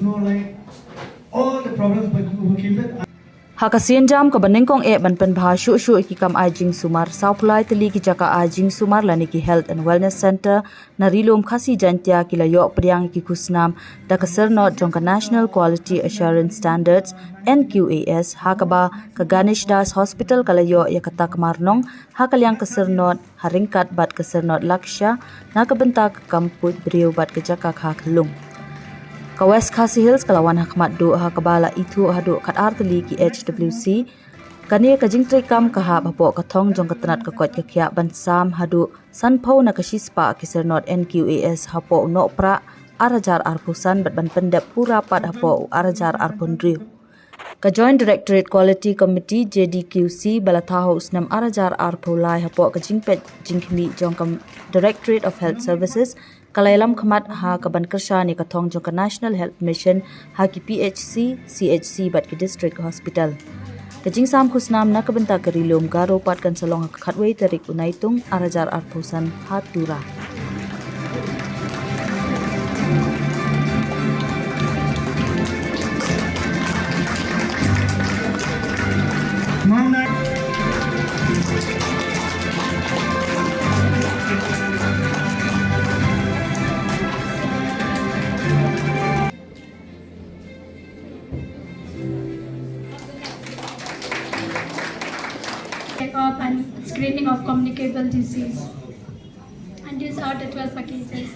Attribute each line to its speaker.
Speaker 1: no light, all the problems were given.
Speaker 2: Hakasian jam ka baneng kong ban pen bhashu shu ki kam ajing Sumar Southlight Tylli ki Jaka ajing Sumar lani ki Health and Wellness Center na rilom Khasi Jaintia ki Ïohpdiang ki kusnam da ka Syrnod jong ka National Quality Assurance Standards Nqas hakaba ka Ganesh Das Hospital ka layo ya katak marnong hakalyang ka Syrnod haringkat bat ka Syrnod Laksha na ka bentak kamput beriu bat ka Jaka khaklung ka West Khasi Hills kalawan hakmat do ha kabala itu hadu kat Tylli ki HWC kani ka jingtri kam ka ha bapo ka thong jong ka tanat ka kot ka khya ban sam hadu sanpho na ka shispa ki Syrnod Nqas hapo no pra arajar arpusan bat ban pendep pura pad hapo arajar arpundri ka Joint Directorate Quality Committee JDQC balathaho usnam arajar arpulai hapo ka jingpet jingkhmi jong ka Directorate of Health Services kalailam khamat ha kaban kersha ni kathong jong ka National Health Mission ha ki PHC CHC bat ki District Hospital kajing sam khusnam na kabenta karilom garo pat kan salong ka khatwei tarik unaitung arajar arpusan hatura
Speaker 3: Check-up and screening of communicable disease. And these are the 12 packages.